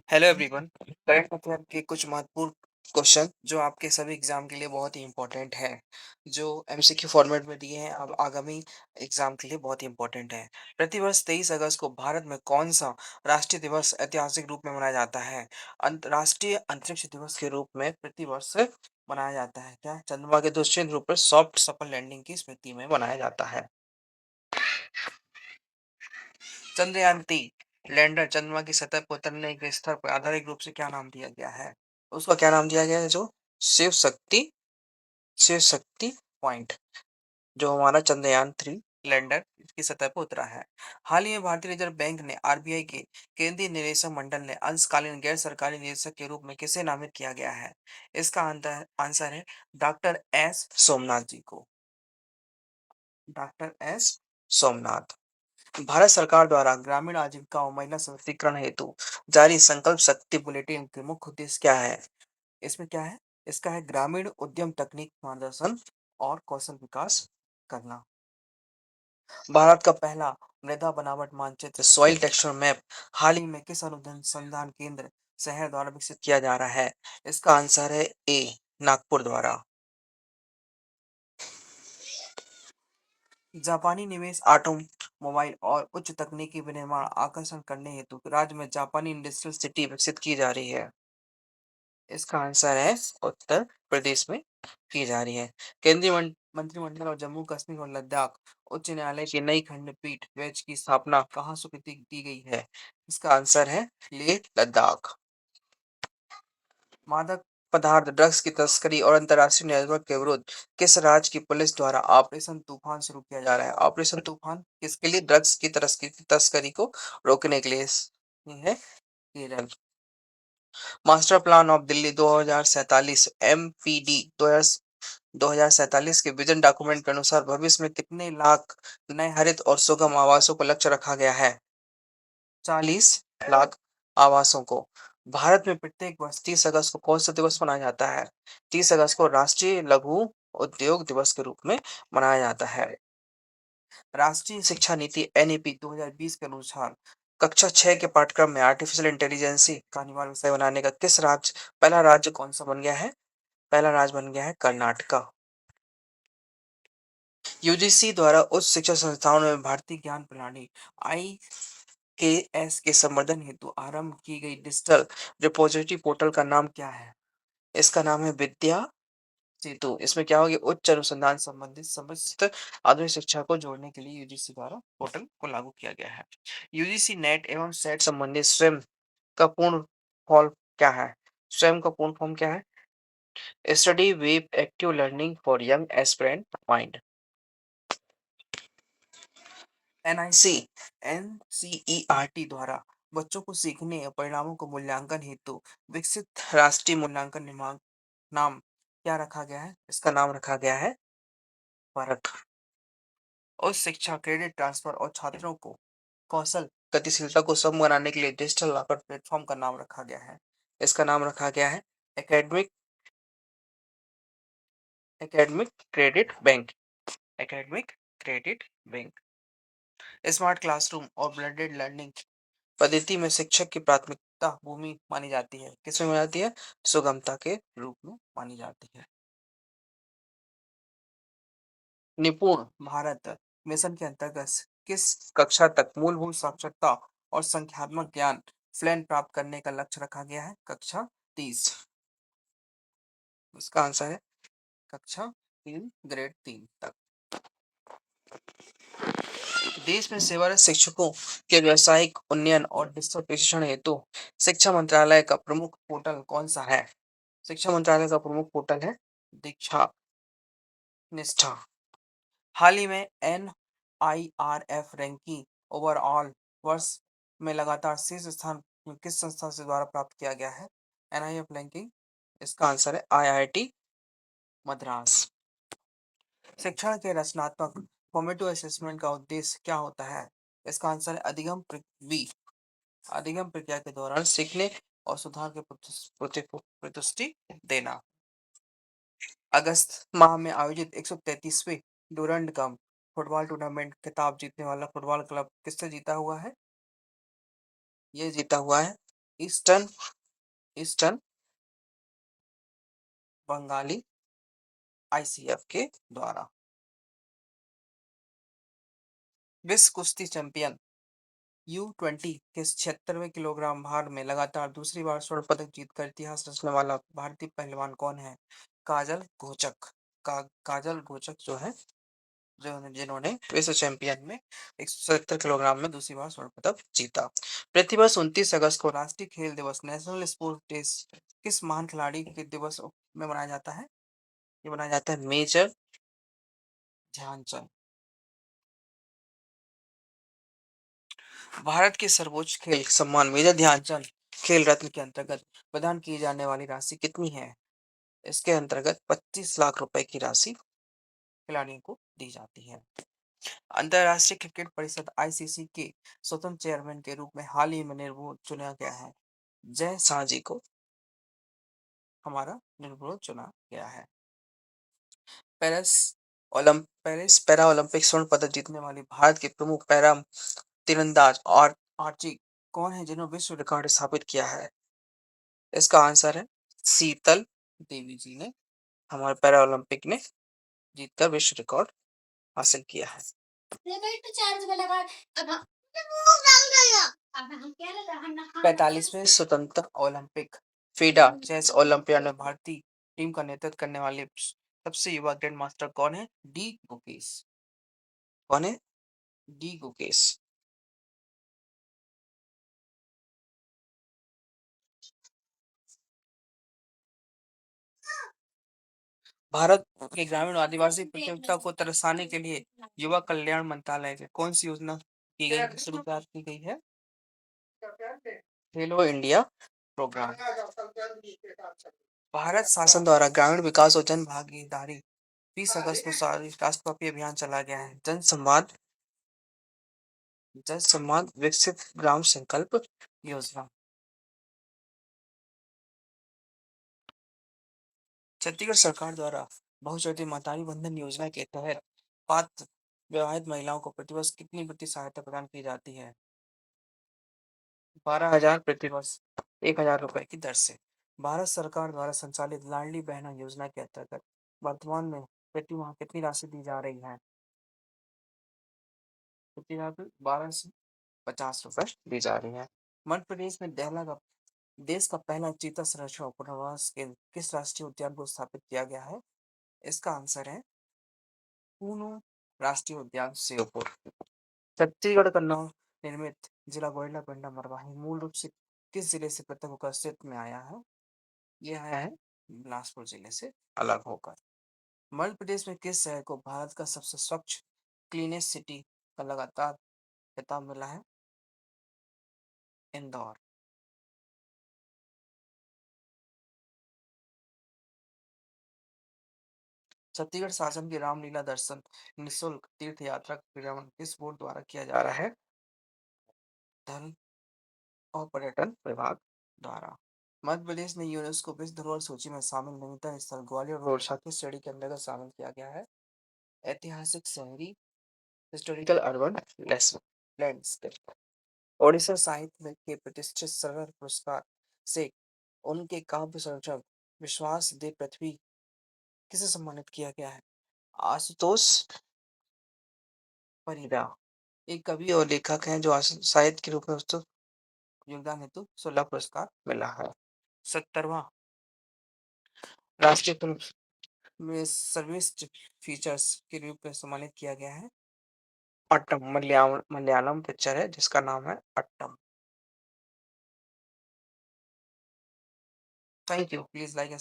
Hello everyone. Current affair के कुछ महत्वपूर्ण क्वेश्चन जो आपके सभी एग्जाम के लिए बहुत ही इंपॉर्टेंट है, जो एमसीक्यू फॉर्मेट में दिए हैं, अब आगामी एग्जाम के लिए बहुत ही इंपॉर्टेंट है। प्रतिवर्ष 23 अगस्त को भारत में कौन सा राष्ट्रीय दिवस ऐतिहासिक रूप में मनाया जाता है? अंतर्राष्ट्रीय अंतरिक्ष दिवस के रूप में प्रतिवर्ष मनाया जाता है। क्या चंद्रमा के दूसरे ध्रुव पर सॉफ्ट सफल लैंडिंग की स्मृति में मनाया जाता है? चंद्रयान-3 लैंडर चंद्रमा की सतह पर उतरने के स्तर पर आधारिक रूप से क्या नाम दिया गया है? उसका क्या नाम दिया गया है? जो शिव शक्ति शिव शक्ति पॉइंट, जो हमारा चंद्रयान-3 लैंडर की सतह पर उतरा है। हाल ही में भारतीय रिजर्व बैंक ने आरबीआई के केंद्रीय निदेशक मंडल ने अंशकालीन गैर सरकारी निदेशक के रूप में किसे नामित किया गया है? इसका आंसर है डॉक्टर एस सोमनाथ जी को। Doctor S Somnath. भारत सरकार द्वारा ग्रामीण आजीविका और महिला सशक्तिकरण हेतु जारी संकल्प शक्ति बुलेटिन के मुख्य उद्देश्य क्या है? इसमें क्या है? इसका है ग्रामीण उद्यम तकनीक मार्गदर्शन और कौशल विकास करना। भारत का पहला मृदा बनावट मानचित्र सॉइल टेक्सचर मैप हाल ही में किस अनुसंधान केंद्र शहर द्वारा विकसित किया जा रहा है? इसका आंसर है ए, नागपुर द्वारा। जापानी निवेश ऑटोमोबाइल और उच्च तकनीकी विनिर्माण आकर्षण करने हेतु राज्य में जापानी इंडस्ट्रियल सिटी विकसित की जा रही है। इसका आंसर है उत्तर प्रदेश में की जा रही है। केंद्रीय मंत्रिमंडल और जम्मू कश्मीर और लद्दाख उच्च न्यायालय की नई खंडपीठ बेंच की स्थापना कहाँ स्वीकृति दी गई है? इसका आंसर है लेह लद्दाख। मादक पदार्थ ड्रग्स की तस्करी और अंतर्राष्ट्रीय नेटवर्क के विरुद्ध किस राज्य की पुलिस द्वारा ऑपरेशन तूफान शुरू किया जा रहा है? ऑपरेशन तूफान किसके लिए? ड्रग्स की तस्करी को रोकने के लिए ये है Kerala. Master plan of Delhi 2047 MPD 2047 के विजन डॉक्यूमेंट के अनुसार भविष्य में कितने लाख नए हरित और सुगम आवासों को लक्ष्य रखा गया है? 40 लाख आवासों को। भारत में प्रत्येक वर्ष 30 अगस्त को कौन सा दिवस मनाया जाता है? 30 अगस्त को राष्ट्रीय लघु उद्योग दिवस के रूप में मनाया जाता है। राष्ट्रीय शिक्षा नीति एनईपी 2020 के अनुसार कक्षा 6 के पाठ्यक्रम में आर्टिफिशियल इंटेलिजेंस का अनिवार्य विषय बनाने का पहला राज्य कौन सा बन गया है? पहला राज्य बन गया है कर्नाटका। यूजीसी द्वारा उच्च शिक्षा संस्थानों में भारतीय ज्ञान प्रणाली आईकेएस के संवर्धन हेतु आरंभ की गई डिजिटल रिपोजिटरी पोर्टल का नाम क्या है? इसका नाम है विद्या सेतु। इसमें क्या होगी? उच्च अनुसंधान संबंधित समस्त आधुनिक शिक्षा को जोड़ने के लिए यूजीसी द्वारा पोर्टल को लागू किया गया है। यूजीसी नेट एवं सेट संबंधित स्वयं का पूर्ण फॉर्म क्या है? स्वयं का पूर्ण फॉर्म क्या है? Study with active learning for young aspirant mind. NIC NCERT द्वारा बच्चों को सीखने और परिणामों को मूल्यांकन हेतु विकसित राष्ट्रीय मूल्यांकन नाम क्या रखा गया है? इसका नाम रखा गया है परख। उच्च शिक्षा क्रेडिट ट्रांसफर और छात्रों को कौशल गतिशीलता को सम बनाने के लिए डिजिटल लॉकर प्लेटफॉर्म का नाम रखा गया है। इसका नाम रखा गया है academic academic credit bank. Academic credit bank. Smart classroom और ब्लेंडेड लर्निंग पद्धति में शिक्षक की प्राथमिकता भूमि मानी जाती है। किसमें मानी जाती है? सुगमता के रूप में मानी जाती है। निपुण भारत मिशन के अंतर्गत किस कक्षा तक मूलभूत साक्षरता और संख्यात्मक ज्ञान फ्लैन प्राप्त करने का लक्ष्य रखा गया है? कक्षा 30। इसका आंसर है कक्षा 3 ग्रेड 3 तक। देश में सेवारत शिक्षकों के व्यावसायिक उन्नयन और डिजिटल प्रशिक्षण हेतु शिक्षा मंत्रालय का प्रमुख पोर्टल कौन सा है? शिक्षा मंत्रालय का प्रमुख पोर्टल है दीक्षा निष्ठा। हाल ही में NIRF रैंकिंग ओवरऑल वर्ष में लगातार शीर्ष स्थान किस संस्था से द्वारा प्राप्त किया गया है? NIRF ranking. इसका आंसर है IIT मद्रास। शिक्षण के रचनात्मक फॉर्मेटिव असेसमेंट का उद्देश्य क्या होता है? इसका आंसर है अधिगम प्रक्रिया के दौरान सीखने और सुधार के प्रतुष्टि देना। अगस्त माह में आयोजित 133वें डूरंड कप फुटबॉल टूर्नामेंट खिताब जीतने वाला फुटबॉल क्लब किससे जीता हुआ है? ये जीता हुआ है ईस्टर्न ईस्टर्न बंगाली आईसीएफ के द्वारा। विश्व कुश्ती चैंपियन U20 के 76वें किलोग्राम भार में लगातार दूसरी बार स्वर्ण पदक जीतकर इतिहास रचने वाला भारतीय पहलवान कौन है? काजल घोचक। काजल घोचक जो है, जो जिन्होंने विश्व चैंपियन में 177 किलोग्राम में दूसरी बार स्वर्ण पदक जीता। प्रतिवर्ष 29 अगस्त को राष्ट्रीय खेल दिवस नेशनल स्पोर्ट डे किस महान खिलाड़ी के दिवस में मनाया जाता है? ये मनाया जाता है मेजर ध्यानचंद। भारत के सर्वोच्च खेल सम्मान मेजर ध्यानचंद खेल रत्न के अंतर्गत प्रदान की जाने वाली राशि कितनी है? इसके अंतर्गत 25 लाख रुपए की राशि खिलाड़ियों को दी जाती है। अंतरराष्ट्रीय क्रिकेट परिषद आईसीसी के स्वतंत्र चेयरमैन के रूप में हाल ही में निर्विरोध चुना गया है। जय शाह जी को हमारा निर्विरोध चुना गया है। पेरिस पैरा ओलंपिक स्वर्ण पदक जीतने वाली भारत के प्रमुख पैरा तीरंदाज और आर्ची कौन है जिन्होंने विश्व रिकॉर्ड स्थापित किया है? इसका आंसर है शीतल देवी जी ने हमारे पैरा ओलंपिक में जीतकर विश्व रिकॉर्ड हासिल किया है। 45वें स्वतंत्र ओलंपिक फीडा चेस ओलंपियाड में भारतीय टीम का नेतृत्व करने वाले सबसे युवा ग्रैंड मास्टर कौन है? डी गुकेश। कौन है? डी गुकेश। भारत के ग्रामीण और आदिवासी प्रतियोगिता को तरसाने के लिए युवा कल्याण मंत्रालय की कौन सी योजना की गई शुरुआत की गई है? खेलो इंडिया प्रोग्राम। भारत शासन द्वारा ग्रामीण विकास और जन भागीदारी 20 अगस्त को राष्ट्रव्यापी अभियान चलाया गया है। जन संवाद विकसित ग्राम संकल्प योजना। छत्तीसगढ़ सरकार द्वारा बहुचोटी महतारी बंधन योजना के तहत पात्र विवाहित महिलाओं को प्रतिवर्ष कितनी वित्तीय सहायता प्रदान की जाती है? 12,000 प्रतिवर्ष 1,000 रुपए की दर से। भारत सरकार द्वारा संचालित लाडली बहना योजना के अंतर्गत वर्तमान में प्रति माह कितनी राशि दी जा रही है? प्रति माह 1250 रुपए दी जा रही है। मध्य प्रदेश में देश का पहला चीता संरक्षण और पुनर्वास केंद्र किस राष्ट्रीय उद्यान को स्थापित किया गया है? इसका आंसर है कूनो राष्ट्रीय उद्यान श्योपुर। छत्तीसगढ़ का नव निर्मित जिला गोइला पेंडा मरवाही मूल रूप से किस जिले से पृथक होकर अस्तित्व में आया है? ये आया है बिलासपुर जिले से अलग होकर। मध्य प्रदेश में किस शहर को भारत का सबसे स्वच्छ क्लीनेस्ट सिटी का लगातार खिताब मिला है? इंदौर। छत्तीसगढ़ शासन की रामलीला दर्शन निःशुल्क तीर्थ यात्रा का क्रियान्वयन किस बोर्ड द्वारा किया जा रहा है? धन और पर्यटन विभाग द्वारा। मध्य प्रदेश ने यूनेस्को विश्व धरोहर सूची में शामिल नवीनतम स्थल ग्वालियर और ओरछा किस श्रेणी के अंतर्गत शामिल किया गया है? ऐतिहासिक शहरी हिस्टोरिकल अर्बन लैंडस्केप। ओडिशा साहित्य में के प्रतिष्ठित सरल पुरस्कार से उनके काव्य संरक्षक विश्वास देव पृथ्वी किसे सम्मानित किया गया है? आशुतोष परिदा एक कवि और लेखक हैं जो साहित्य के रूप में उसको योगदान हेतु 16 पुरस्कार मिला है। 70वां राष्ट्रीय फिल्म में सर्विस फीचर्स के रूप में सम्मानित किया गया है। अट्टम मलयालम पिक्चर है जिसका नाम है Aattam. Thank you. Please like and